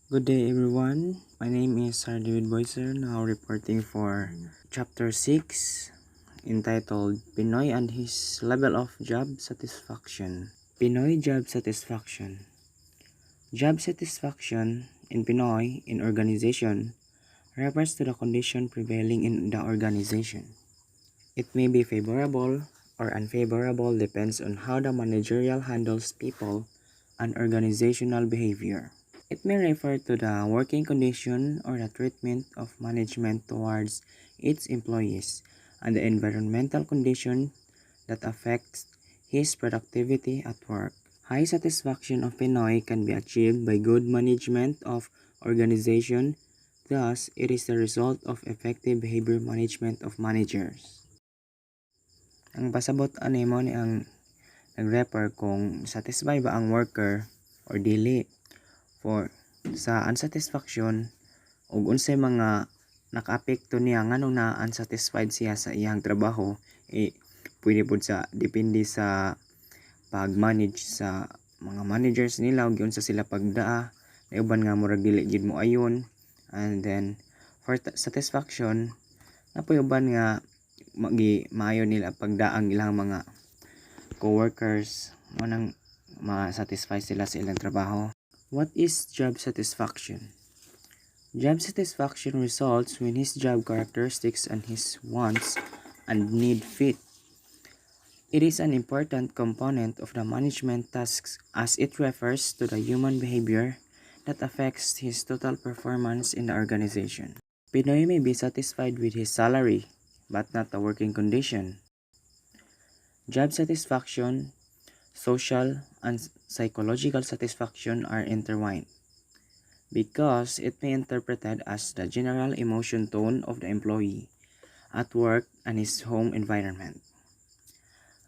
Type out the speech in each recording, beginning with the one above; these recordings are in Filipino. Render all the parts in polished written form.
Good day everyone, my name is Tardiness, now reporting for Chapter 6, entitled Pinoy and His Level of Job Satisfaction. Pinoy Job Satisfaction. Job satisfaction in Pinoy in organization refers to the condition prevailing in the organization. It may be favorable or unfavorable depends on how the managerial handles people and organizational behavior. It may refer to the working condition or the treatment of management towards its employees and the environmental condition that affects his productivity at work. High satisfaction of Pinoy can be achieved by good management of organization, thus it is the result of effective behavior management of managers. Ang pasabot animo ni ang nag-refer kung satisfy ba ang worker or dili. For sa unsatisfaction ug unsay mga nakaapekto niya nganong na unsatisfied siya sa iyang trabaho, pwede pud sa depende sa pag-manage sa mga managers nila ug unsa sila pagdaa, na uban nga murag dili gid mo ayon. And then for satisfaction napoy uban nga maayo nila pagdaang ilang mga coworkers mo nang ma-satisfy sila sa ilang trabaho. What is job satisfaction? Job satisfaction results when his job characteristics and his wants and need fit. It is an important component of the management tasks as it refers to the human behavior that affects his total performance in the organization. Pinoy may be satisfied with his salary, but not the working condition. Job satisfaction, social, and psychological satisfaction are intertwined because it may be interpreted as the general emotion tone of the employee at work and his home environment.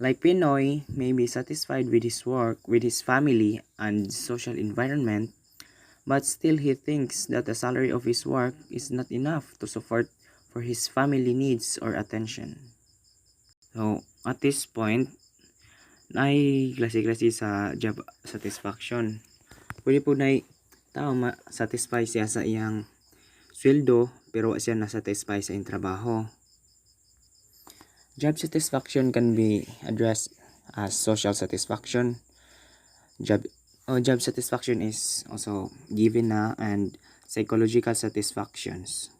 Like Pinoy may be satisfied with his work, with his family, and social environment, but still he thinks that the salary of his work is not enough to support for his family needs or attention. So, at this point, ay klase-klase sa job satisfaction. Pwede po na tao ma-satisfy siya sa iyang sweldo pero siya na-satisfy sa iyang trabaho. Job satisfaction can be addressed as social satisfaction. Job satisfaction is also given na, and psychological satisfactions.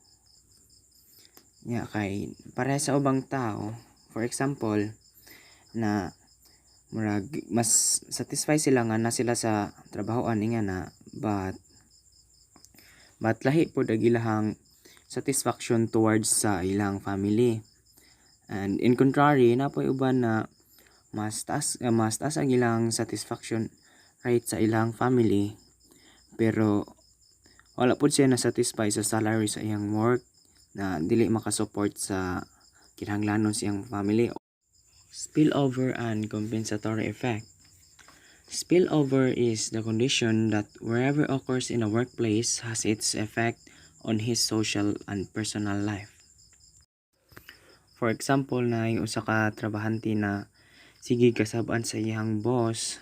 Kay para sa ubang tao, for example, na murag mas satisfy sila nga na sila sa trabahoan nga na, but lahi po ilahang satisfaction towards sa ilang family. And in contrary, napoy uban na mas taas ang ilang satisfaction rate sa ilang family, pero wala po siya na satisfy sa salary sa iyang work na dili makasupport sa kinahanglanon sa iyang family. Spillover and compensatory effect. Spillover is the condition that wherever occurs in a workplace has its effect on his social and personal life. For example, na yung usa ka trabahante na sige kasabaan sa iyang boss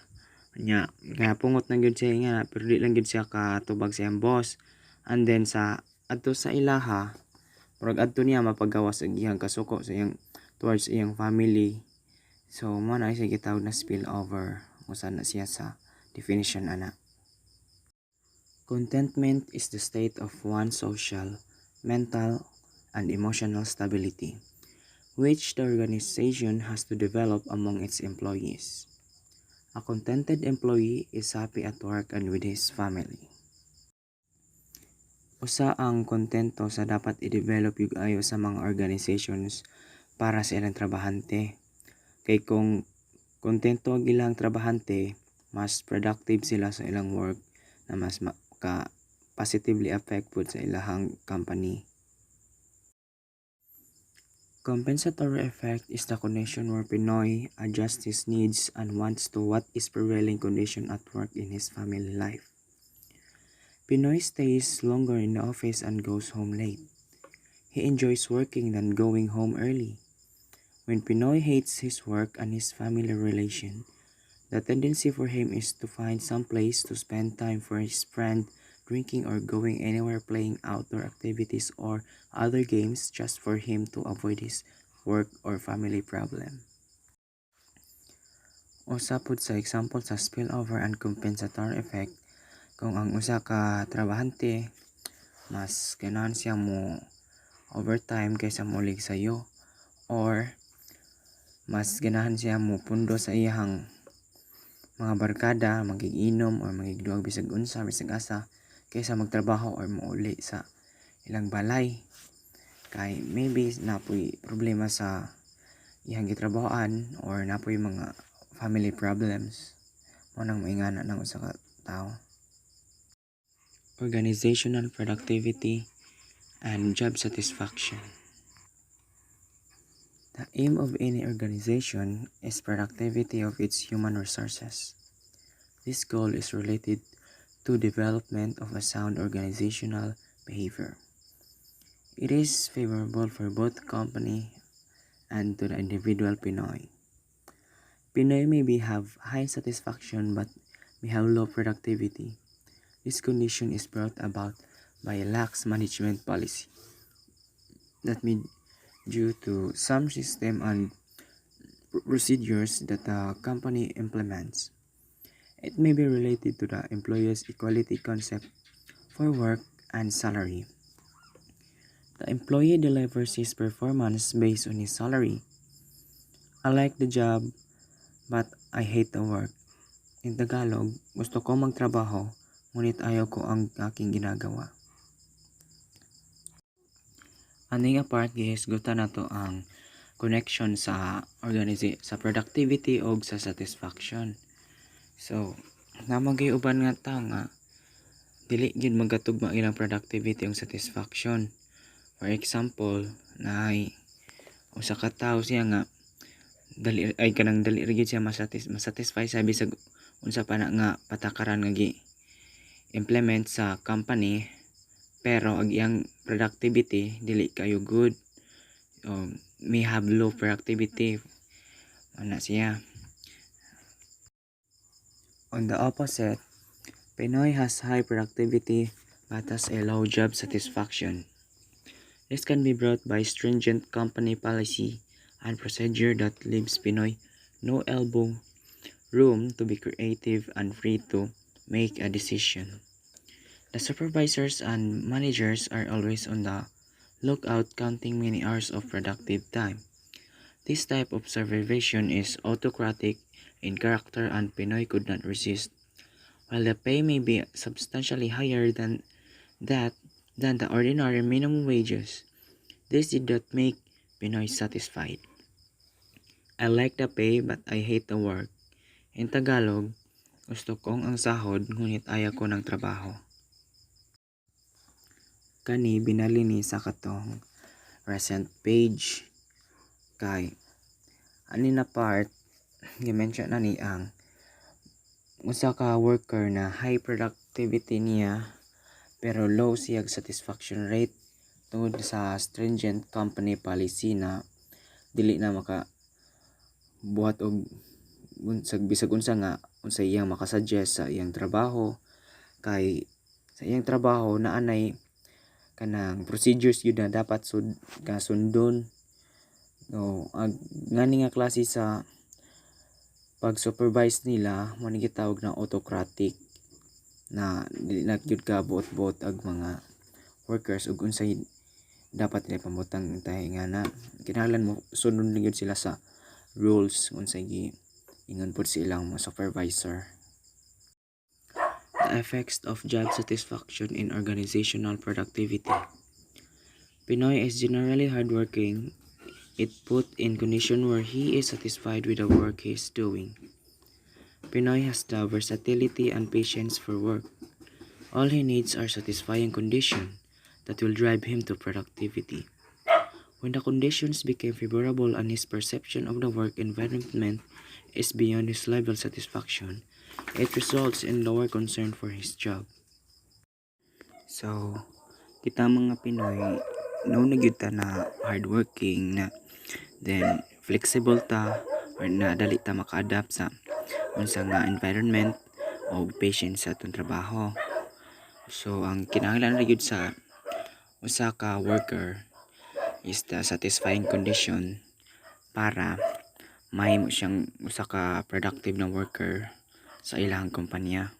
nya nga pungot na gyud siya nga pero di lang gyud siya katubag sa iyang boss, and then sa adto sa ilaha murag adto niya mapagawas ang iyang kasuko sa iyang towards iyang family. So mo na siya gitawag na spillover, usa na siya sa definition ana. Contentment is the state of one's social, mental, and emotional stability, which the organization has to develop among its employees. A contented employee is happy at work and with his family. Usa ang kontento sa dapat i-develop yung ayo sa mga organizations para sa ilang trabahante. Kay kung kontento ang ilang trabahante, mas productive sila sa ilang work na mas positively affect po sa ilang company. Compensatory effect is the condition where Pinoy adjusts his needs and wants to what is prevailing condition at work in his family life. Pinoy stays longer in the office and goes home late. He enjoys working than going home early. When Pinoy hates his work and his family relation, the tendency for him is to find some place to spend time for his friend, drinking or going anywhere, playing outdoor activities or other games just for him to avoid his work or family problem. Usa pod sa example sa spillover and compensatory effect, kung ang usa ka trabahante mas ganahan siya mo overtime kaysa molig sayo, or mas ganahan siya mo pundo sa iyang mga barkada, magiinom or magigduwag bisag unsa bisag asa kaysa magtrabaho or muuli sa ilang balay, kay maybe napoy problema sa iyang gitrabahoan or napoy mga family problems, mo nang maingana ng usa ka tao. Organizational productivity and job satisfaction. The aim of any organization is productivity of its human resources. This goal is related to development of a sound organizational behavior. It is favorable for both the company and to the individual Pinoy. Pinoy maybe have high satisfaction but may have low productivity. This condition is brought about by a lax management policy that may due to some system and procedures that the company implements. It may be related to the employer's equality concept for work and salary. The employee delivers his performance based on his salary. I like the job, but I hate the work. In Tagalog, gusto ko magtrabaho, ngunit ayaw ko ang aking ginagawa. Aning apart gihisgutan nato ang connection sa sa productivity o sa satisfaction. So, namagay uban nga ta nga dili gyud magatugma ilang productivity ug satisfaction. For example, naay usa ka tawo siya nga dali ra gyud siya masatisfy sa bisag unsa pa na nga patakaran nga implement sa company, pero ang iyang productivity dili kayo good, may have low productivity ana siya. On the opposite, Pinoy has high productivity but has a low job satisfaction. This can be brought by stringent company policy and procedure that leaves Pinoy no elbow room to be creative and free to make a decision. The supervisors and managers are always on the lookout, counting many hours of productive time. This type of supervision is autocratic in character and Pinoy could not resist. While the pay may be substantially higher than the ordinary minimum wages, this did not make Pinoy satisfied. I like the pay but I hate the work. In Tagalog, gusto kong ang sahod ngunit ayaw ko ng trabaho. Kani binali ni sa katong recent page kay ani na part gi-mention na ni ang usa ka worker na high productivity niya pero low siyang satisfaction rate tungod sa stringent company policy na dili na maka buhat og bisag unsa nga unsa iyang makasuggest sa iyang trabaho, kay sa iyang trabaho naanay kanang procedures yun na dapat sundon. No, ngani nga klase sa pag-supervise nila mo ni gitawag na autocratic, na dili na gyud ka buot-buot ag mga workers ug unsay dapat nila pamutang tahi nga na kinahanglan mo sunod gyud sila sa rules unsay ingon pud silang mga supervisor. The effects of job satisfaction in organizational productivity. Pinoy is generally hardworking. It put in condition where he is satisfied with the work he is doing. Pinoy has the versatility and patience for work. All he needs are satisfying conditions that will drive him to productivity. When the conditions became favorable and his perception of the work environment is beyond his level of satisfaction, it results in lower concern for his job. So, kita mga Pinoy, no nagyud ta na hardworking na then flexible ta or na dali ta maka-adapt sa unsa nga environment o patience sa atong trabaho. So ang kinahanglan ra gyud sa usa ka worker is the satisfying condition para mahimo siyang usa ka productive na worker sa ilahang kumpanya.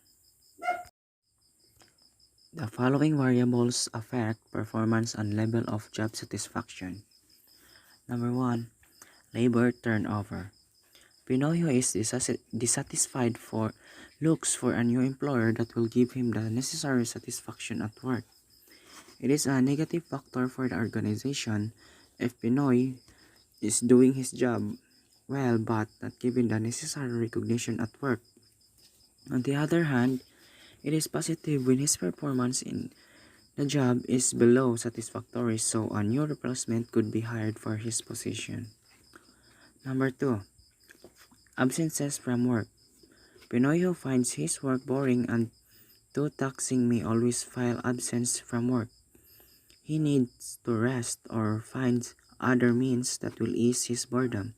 The following variables affect performance and level of job satisfaction. Number 1, labor turnover. Pinoy who is dissatisfied looks for a new employer that will give him the necessary satisfaction at work. It is a negative factor for the organization if Pinoy is doing his job well but not given the necessary recognition at work. On the other hand, it is positive when his performance in the job is below satisfactory, so a new replacement could be hired for his position. Number 2, absences from work. Pinoy who finds his work boring and too taxing may always file absence from work. He needs to rest or find other means that will ease his boredom.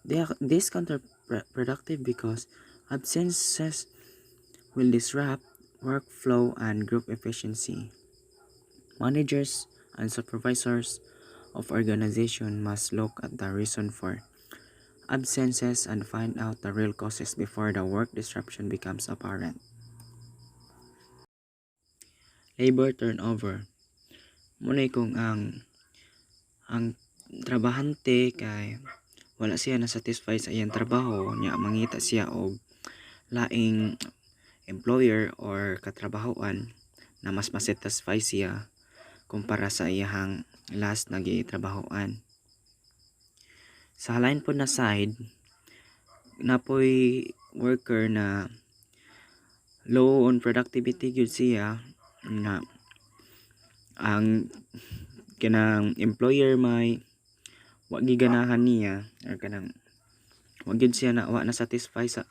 This counterproductive because absences will disrupt workflow and group efficiency. Managers and supervisors of organization must look at the reason for absences and find out the real causes before the work disruption becomes apparent. Labor turnover. Muna kung ang trabahante kay wala siya na satisfy sa iyang trabaho nya mangita siya og laing employer or katrabahoan na mas masatisfy siya kumpara sa iyang last na gitrabahoan. Sa lain po na side, napoy worker na low on productivity gyud siya na ang kanang employer may wa giganahan niya or kanang wa gyud siya na wa na satisfy sa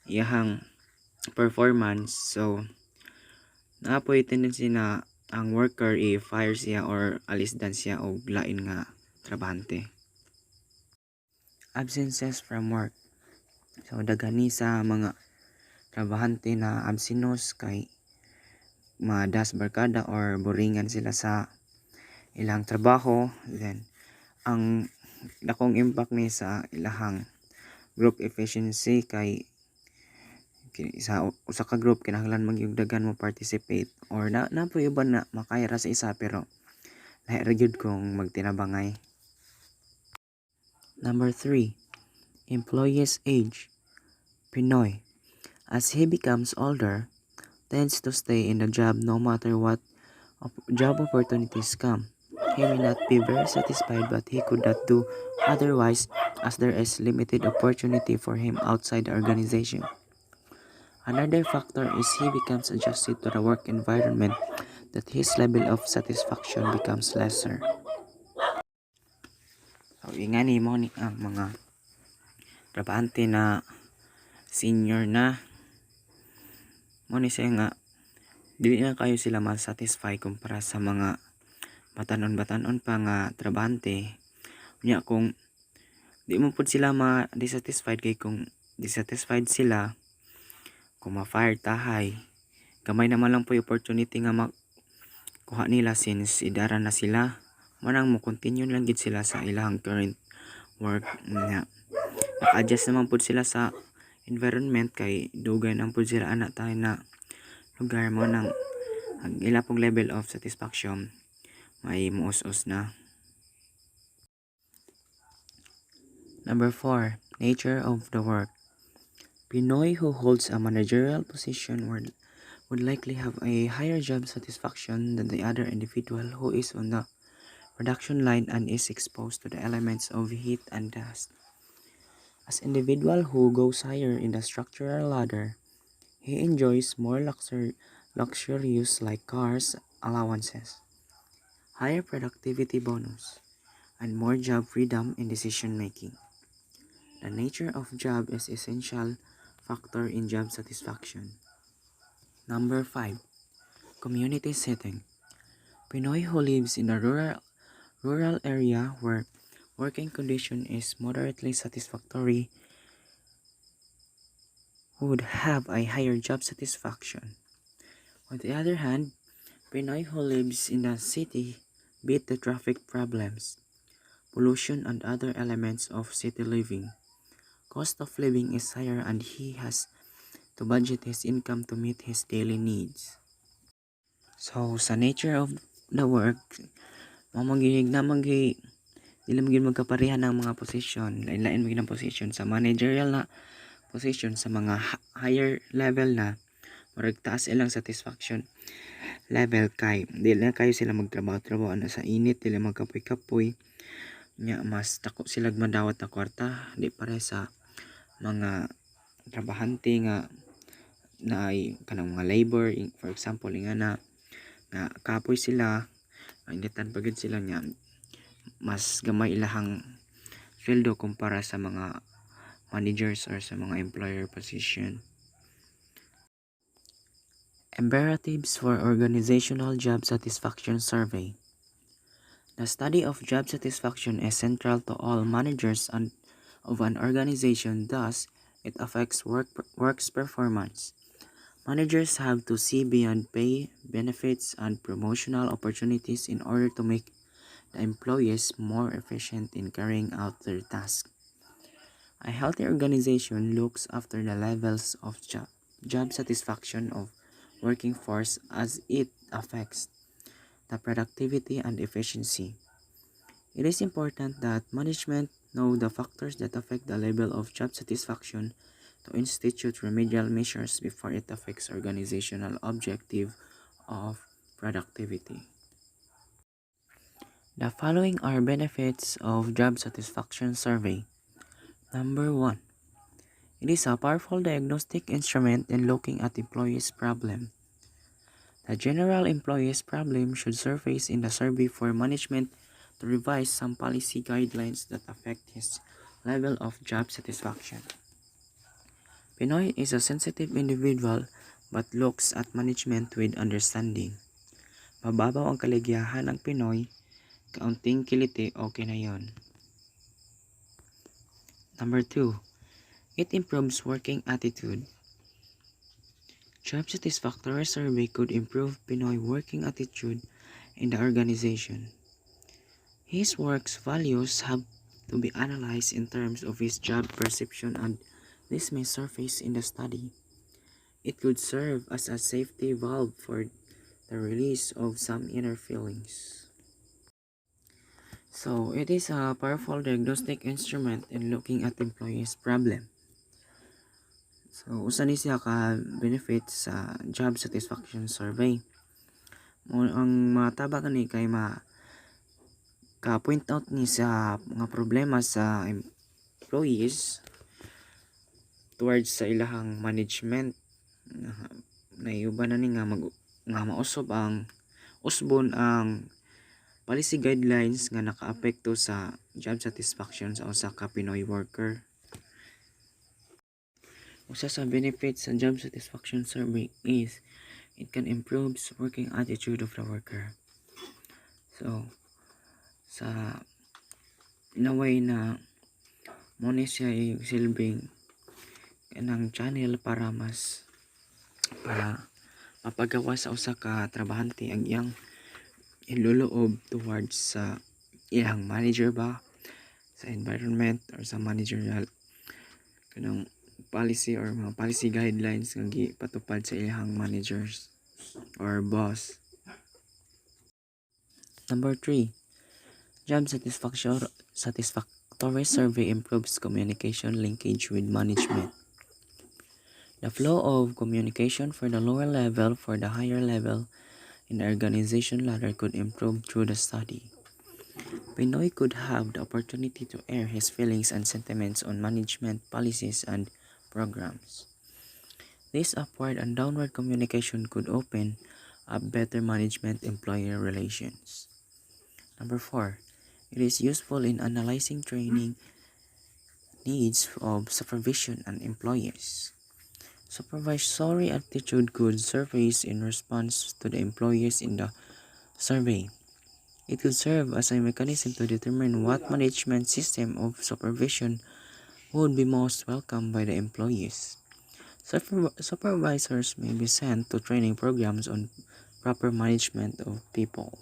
iyang performance, so naapoy tendency na ang worker i-fire siya or alisdan siya og lain nga trabahante. Absences from work. So dagani sa mga trabahante na absinos kay madas barkada or boringan sila sa ilang trabaho, then ang dakong impact ni sa ilahang group efficiency kay sa usa ka group kinahanglan magyugdagan mo participate or na po uban na makaya ra sa isa pero lahi ra gyud kung magtinabangay. Number 3, employee's age. Pinoy, as he becomes older, tends to stay in the job no matter what job opportunities come. He may not be very satisfied, but he could not do otherwise as there is limited opportunity for him outside the organization. Another factor is he becomes adjusted to the work environment that his level of satisfaction becomes lesser. So, ingani mo ni ang mga trabahante na senior na mo ni siya nga dili na kayo sila ma-satisfy kumpara sa mga batanon-batanon pa nga trabahante. Unya kung di mo pud sila ma-dissatisfied kay kung dissatisfied sila kung ma-fire tahay, gamay naman lang po yung opportunity nga makuha nila since idara na sila. Manang mo continue lang gid sila sa ilang current work nga. Naka-adjust naman po sila sa environment kay dugay nang po sila anak tayo na lugar mo nang ang ila pong level of satisfaction may muus-us na. Number 4, nature of the work. Pinoy who holds a managerial position would likely have a higher job satisfaction than the other individual who is on the production line and is exposed to the elements of heat and dust. As individual who goes higher in the structural ladder, he enjoys more luxurious like cars, allowances, higher productivity bonus, and more job freedom in decision making. The nature of job is essential factor in job satisfaction. Number 5, community setting. Pinoy who lives in a rural area where working condition is moderately satisfactory would have a higher job satisfaction. On the other hand, Pinoy who lives in the city beat the traffic problems, pollution, and other elements of city living. Cost of living is higher and he has to budget his income to meet his daily needs. So, sa nature of the work, mamagig na dili magiging magkapareha ng mga posisyon. Lain-lain magiging ng posisyon. Sa managerial na posisyon, sa mga higher level na, marag taas ilang satisfaction level kay dili na kayo sila magtrabaho-trabaho na sa init, dili magkapoy-kapoy nya mas dako sila madawat na kwarta di pare sa mga trabahante nga na ay kanang mga labor for example nga kapoy sila initan pagid sila nya mas gamay ilahang sweldo kumpara sa mga managers or sa mga employer position. Imperatives for Organizational Job Satisfaction Survey. The study of job satisfaction is central to all managers and of an organization, thus it affects work's performance. Managers have to see beyond pay, benefits, and promotional opportunities in order to make the employees more efficient in carrying out their tasks. A healthy organization looks after the levels of job satisfaction of working force as it affects the productivity and efficiency. It is important that management know the factors that affect the level of job satisfaction to institute remedial measures before it affects organizational objective of productivity. The following are benefits of job satisfaction survey. Number 1. It is a powerful diagnostic instrument in looking at employees' problem. The general employees' problem should surface in the survey for management to revise some policy guidelines that affect his level of job satisfaction. Pinoy is a sensitive individual but looks at management with understanding. Mababaw ang kaligayahan ng Pinoy, kaunting kiliti okay na yon. Number 2. It improves working attitude. Job satisfactory survey could improve Pinoy working attitude in the organization. His work's values have to be analyzed in terms of his job perception and this may surface in the study. It could serve as a safety valve for the release of some inner feelings. So, it is a powerful diagnostic instrument in looking at employees' problem. So, usa ni siya ka benefits sa job satisfaction survey. Ang mataba kani kay ka-point out ni sa mga problema sa employees towards sa ilahang management na iuban na ni nga mausab ang usbon ang policy guidelines nga nakaapekto sa job satisfaction sa usa ka Pinoy worker. Usa sa benefits sa job satisfaction survey is it can improve working attitude of the worker. So, sa inaway na mo ni siya silbing kanang channel para mapagawa sa usa ka trabahante ang iyang iluloob towards sa iyang manager ba sa environment or sa managerial kanang policy or mga policy guidelines nga gipatupad sa iyang managers or boss. Number 3. Job satisfactory survey improves communication linkage with management. The flow of communication for the lower level for the higher level in the organization ladder could improve through the study. Pinoy could have the opportunity to air his feelings and sentiments on management policies and programs. This upward and downward communication could open up better management-employer relations. Number 4. It is useful in analyzing training needs of supervision and employees. Supervisory attitude could surface in response to the employees in the survey. It could serve as a mechanism to determine what management system of supervision would be most welcomed by the employees. Supervisors may be sent to training programs on proper management of people.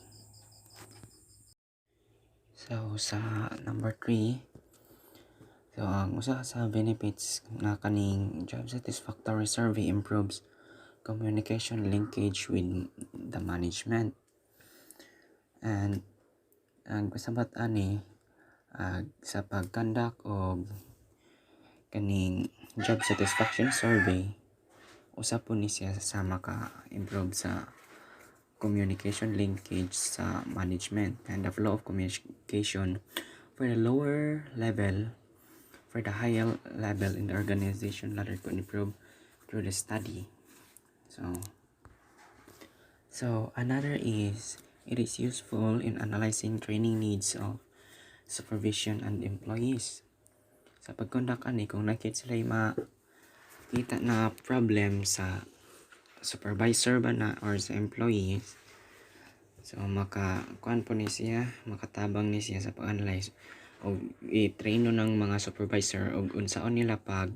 So sa number 3, so ang usa sa benefits na kaning job satisfactory survey improves communication linkage with the management. And ang kasabat ani sa pag-conduct og kaning job satisfaction survey, usa po ni siya sa maka-improve sa communication linkage sa management and the flow of communication for the lower level for the higher level in the organization later could improve through the study. So another is it is useful in analyzing training needs of supervision and employees. Sa pag-conduct ani kung nakita sila makita na problem sa supervisor ba na or sa employees, so makakuan po ni siya, makatabang ni siya sa pag-analyze o i-traino ng mga supervisor o unsaon nila pag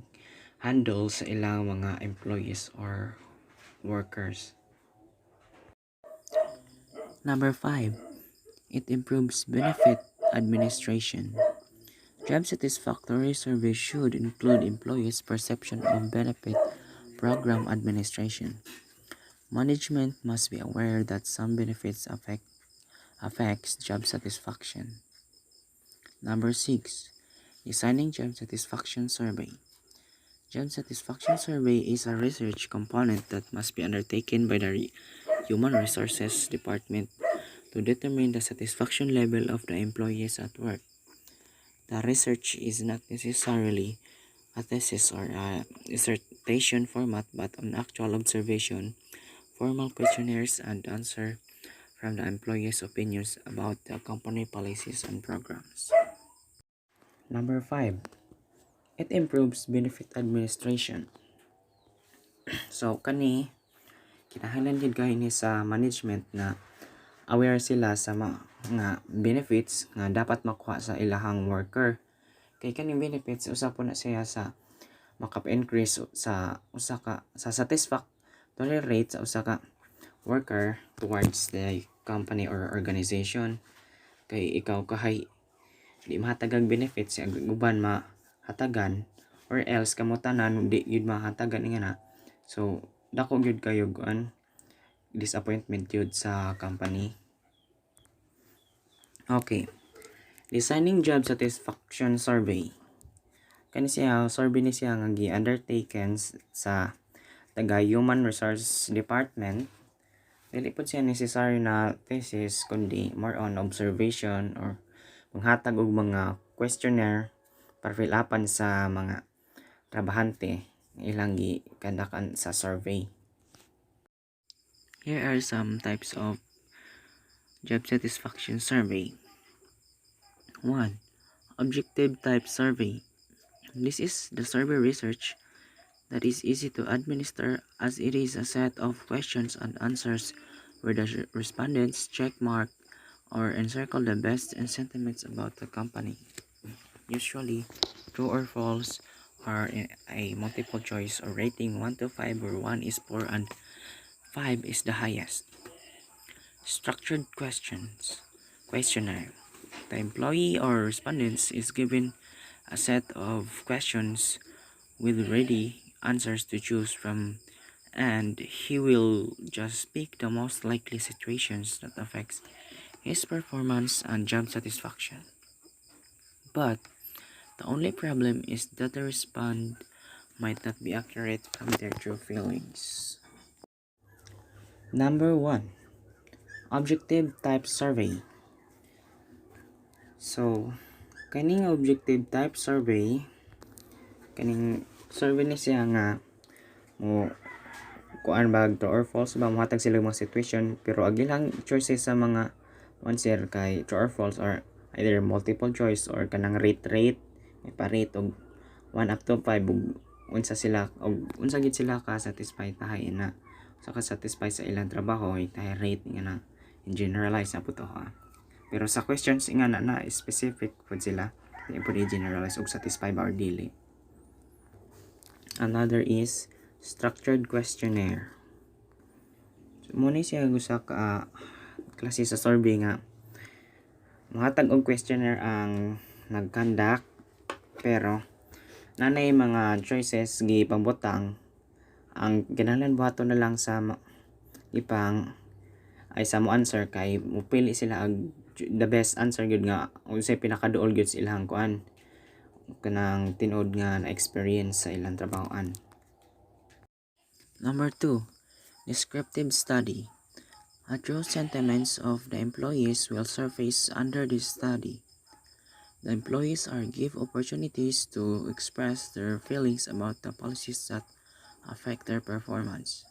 handle sa ilang mga employees or workers. Number 5, it improves benefit administration. Job satisfactory survey should include employees' perception of benefit program administration. Management must be aware that some benefits affects job satisfaction. Number 6, designing job satisfaction survey. Job satisfaction survey is a research component that must be undertaken by the Human Resources Department to determine the satisfaction level of the employees at work. The research is not necessarily a thesis or a dissertation format but an actual observation, formal questionnaires, and answer from the employees' opinions about the company policies and programs. Number 5, it improves benefit administration. So kani kinahanglan gid kay ni sa management na aware sila sa mga benefits nga dapat makuha sa ilahang worker. Kay kaning benefits usa po na siya sa maka-increase sa satisfactory rate sa usa ka worker towards the company or organization. Kay ikaw kahay di mahatagang benefits sa uban mahatagan or else kamo tanan di yun mahatagan nga na. So dako gyud kayo disappointment yun sa company. Okay. Designing job satisfaction survey. Kani siya survey ni siya nga gi-undertaken sa taga Human Resource Department. Dili po siya necessary na thesis kundi more on observation or manghatag og mga questionnaire para fill upan sa mga trabahante ilang gikandakan sa survey. Here are some types of job satisfaction survey. 1. Objective type survey. This is the survey research that is easy to administer as it is a set of questions and answers where the respondents check mark or encircle the best and sentiments about the company. Usually, true or false are a multiple choice or rating 1 to 5 where 1 is poor and 5 is the highest. Structured questionnaire. The employee or respondents is given a set of questions with ready answers to choose from, and he will just pick the most likely situations that affects his performance and job satisfaction. But the only problem is that the response might not be accurate from their true feelings. Number 1, objective type survey. So kaning objective type survey, kaning survey ni siya nga mo kuan ba true or false ba mohatag sila mga situation pero agilang choices sa mga answer kay true or false or either multiple choice or kanang rate may pa-rate og 1 up to 5 ug unsa gid sila ka satisfied tahay na sa ka satisfied sa ilang trabaho ay tahay rate nga na in generalize na po to ha. Pero sa questions nga na specific po sila, hindi po i-generalize og satisfied ba or dili. Another is Structured questionnaire. So, muna siya gusto ka klase sa survey nga mahatag og questionnaire ang nag-conduct, pero nanay mga choices gi pambutang. Ang kinahanglan buhaton na lang sa ipang ay sa mo answer kay mupili sila ang the best answer gyud nga unsay pinakaduol gyud sa ilang kuan kanang tinud nga na experience sa ilang trabahoan. Number 2, descriptive study. A true sentiments of the employees will surface under this study. The employees are given opportunities to express their feelings about the policies that affect their performance.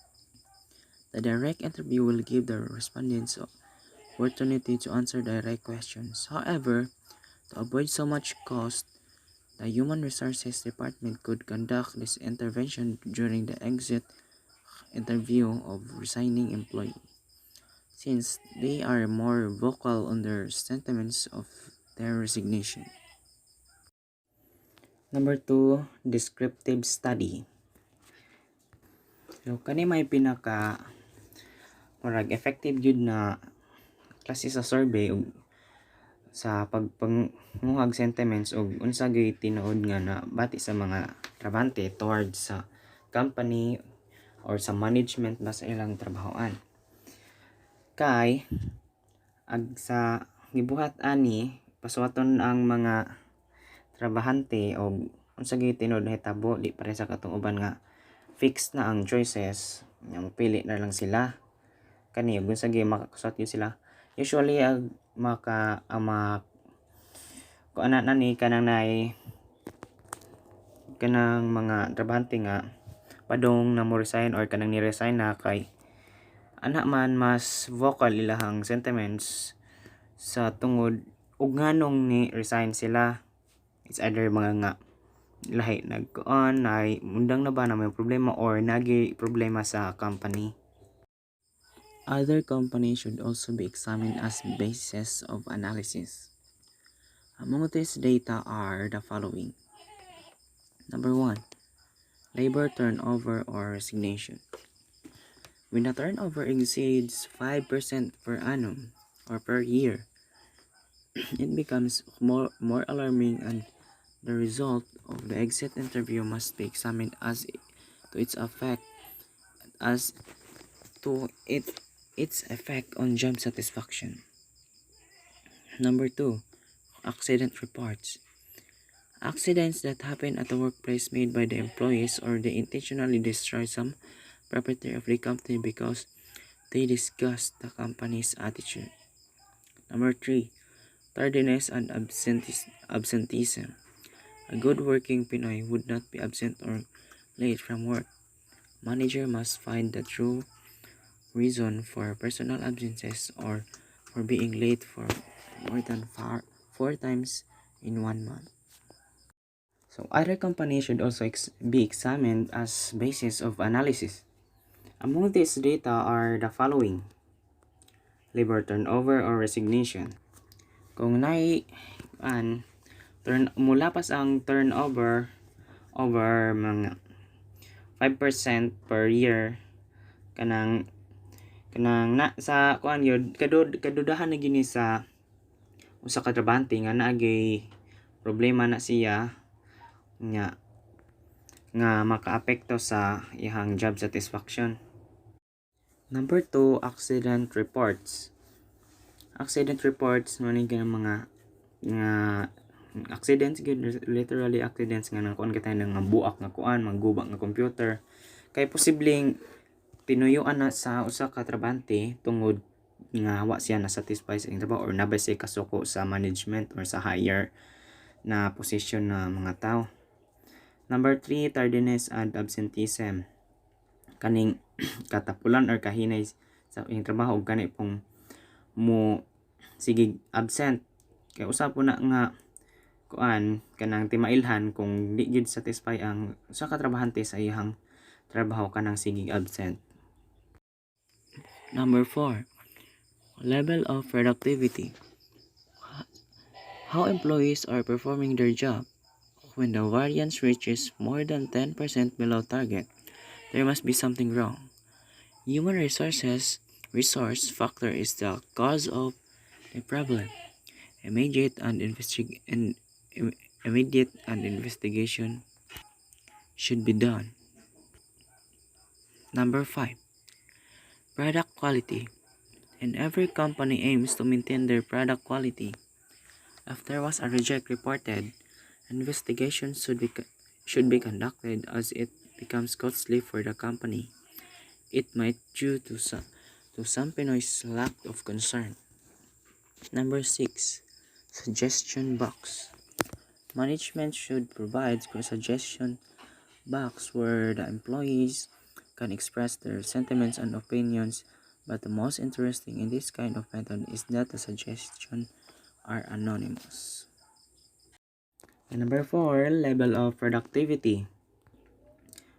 The direct interview will give the respondents opportunity to answer direct questions. However, to avoid so much cost, the Human Resources Department could conduct this intervention during the exit interview of resigning employee, since they are more vocal on their sentiments of their resignation. Number 2, descriptive study. So, kani may pinaka effective jud na klase sa survey ug sa pagpanguhag sentiments ug unsa gyud tinuod nga na bati sa mga trabahante towards sa company or sa management ba sa ilang trabahoan. Kay sa gibuhat ani pasuwaton ang mga trabahante og unsa gyud tinuod na hitabo di pare sa katong uban nga fixed na ang choices nga mapili na lang sila kani ug unsa gyud makakasuat gyud sila. Usually kuan na ni kanang mga trabahante nga padong na mo resign or kanang ni-resign na kay ana man mas vocal ilahang sentiments sa tungod ug nganong ni resign sila. It's either mga nga lahi nagkuan ay mundang na ba na may problema or nagi problema sa company. Other companies should also be examined as basis of analysis. Among these data are the following. Number 1, labor turnover or resignation. When the turnover exceeds 5% per annum or per year, it becomes more alarming, and the result of the exit interview must be examined as to its effect on job satisfaction. Number 2, accident reports. Accidents that happen at the workplace made by the employees or they intentionally destroy some property of the company because they disgust the company's attitude. Number 3, tardiness and absenteeism. A good working Pinoy would not be absent or late from work. Manager must find the true reason for personal absences or for being late for more than 4 times in 1 month. So other companies should also be examined as basis of analysis. Among these data are the following. Labor turnover or resignation. Kung mula pas ang turnover over mga 5% per year kanang na sa kuan yun kadudahan na gini sa usa ka trabahante nga naagay problema na siya nga makaapekto sa iyang job satisfaction. Number 2, accident reports. Accident reports maning mga accidents literally accidents nga nang kuan katay nga buak nga kuan maggubak nga computer kay posibleng tinuyuan na sa usa ka trabahante tungod nga wa siya na satisfy sa iyang trabaho or nabay siya kasuko sa management or sa higher na position na mga tao. Number 3, tardiness and absenteeism. Kaning katapulan or kahinay sa iyang trabaho ug kani pong mo sige absent kay usa po na nga kuan kanang timailhan kung di gid satisfy ang usa ka trabahante sa iyang trabaho kanang sige absent. Number 4, level of productivity. How employees are performing their job. When the variance reaches more than 10% below target, there must be something wrong. Human resource factor is the cause of a problem. Immediate and immediate and investigation should be done. Number 5. Product quality. And every company aims to maintain their product quality. If there was a reject reported, investigation should be conducted as it becomes costly for the company. It might due to some Pinoy's lack of concern. Number 6. Suggestion box. Management should provide a suggestion box where the employees can express their sentiments and opinions, but the most interesting in this kind of method is that the suggestions are anonymous. And number 4, level of productivity.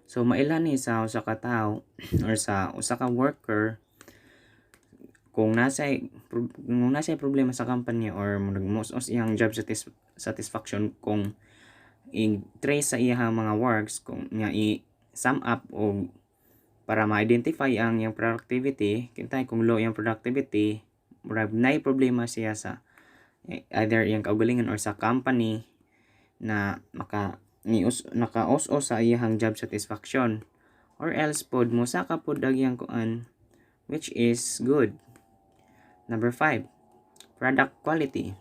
So mailan ni sa usa ka tawo or sa usa ka worker kung nasa problema sa company or nagmos-os iyang job satisfaction kung i-trace sa iyang mga works kung nga i-sum up o para ma-identify ang iyang productivity, kintay kung low iyang productivity, murag nay problema siya sa either iyang kaugalingon or sa company na naka-os-os sa iyang job satisfaction, or else pod mo sa kapod ang iyang kuan, which is good. Number 5, product quality.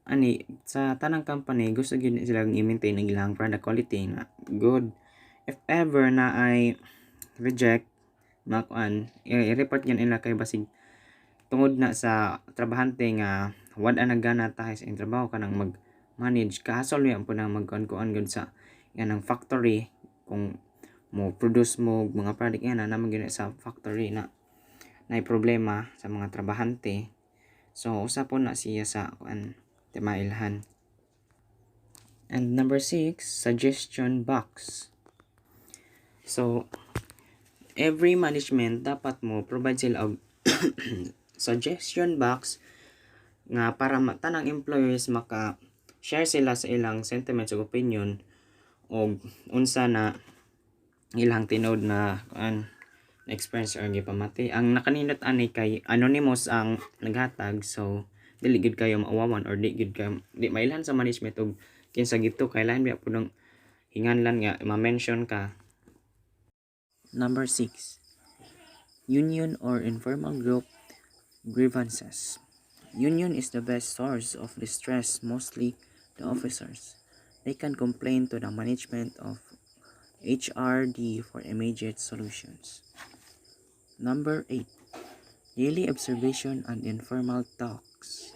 Ani sa tanang company gusto gyud sila i-maintain ang ilang product quality na good. If ever na ay reject makuan, i-report yan nila kay basig tungod na sa trabahante nga wala nagana tayo sa trabaho kanang mag-manage kahasol yan po nang magkuan gud sa yanang factory kung mo produce mo mga product yan na naman gyud sa factory na nay problema sa mga trabahante. So usa po na siya sa kuan mailhan. And number 6, suggestion box. So every management dapat mo provide sila og suggestion box nga para tanang employees maka share sila sa ilang sentiments ug opinion og unsa na ilang tinod na experience or gipamati. Ang nakanindot ani kay anonymous ang naghatag, so dili gid kayo maawawan or di mailhan sa management og kinsa gito kay lain biya pud hinganlan nga ma-mention ka. Number 6, union or informal group grievances. Union is the best source of distress, mostly the officers. They can complain to the management of HRD for immediate solutions. Number 8, daily observation and informal talks.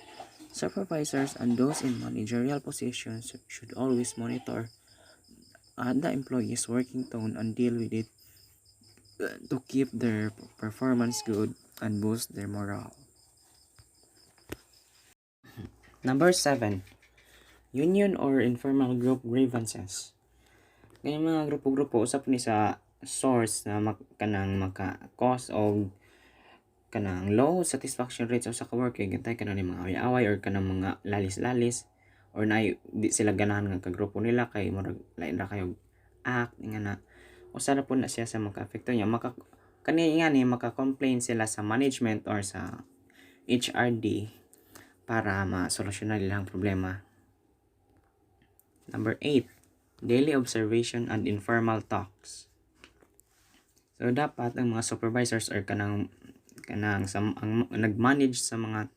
Supervisors and those in managerial positions should always monitor the employees' working tone and deal with it to keep their performance good and boost their morale. Number 7, union or informal group grievances. Kaya mga grupo-grupo usap ni sa source na kanang maka-cause o kanang low satisfaction rates sa ka-worker, gantay kanang mga away-away or kanang mga lalis-lalis or na di sila ganahan nga kagrupo nila kay murag lain ra kayo act nga na usa na po na siya sa maka-apekto niya maka-complain sila sa management or sa HRD para ma-solusyonan nila ang problema. Number 8, daily observation and informal talks. So dapat ang mga supervisors or kanang ang nag-manage sa mga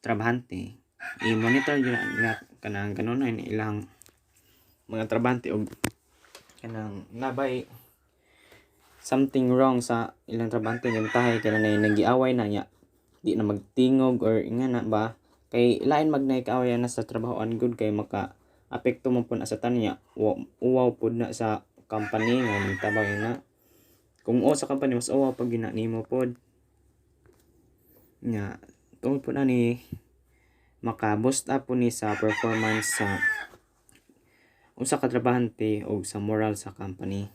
trabahante i-monitor nila kanang kanunay ilang mga trabahante og kanang nabay something wrong sa ilang trabahante gantahay kanang nagiaway na niya di na magtingog or nga na ba kay lain magnay kaaway na sa trabahoan good kay maka apekto mo po na sa tanya uwaw po na sa company nga magtrabaho na kung sa company mas uwaw pag ginanimo po nga tungod po na ni maka-boost up po ni sa performance sa usa ka trabahante o sa moral sa company.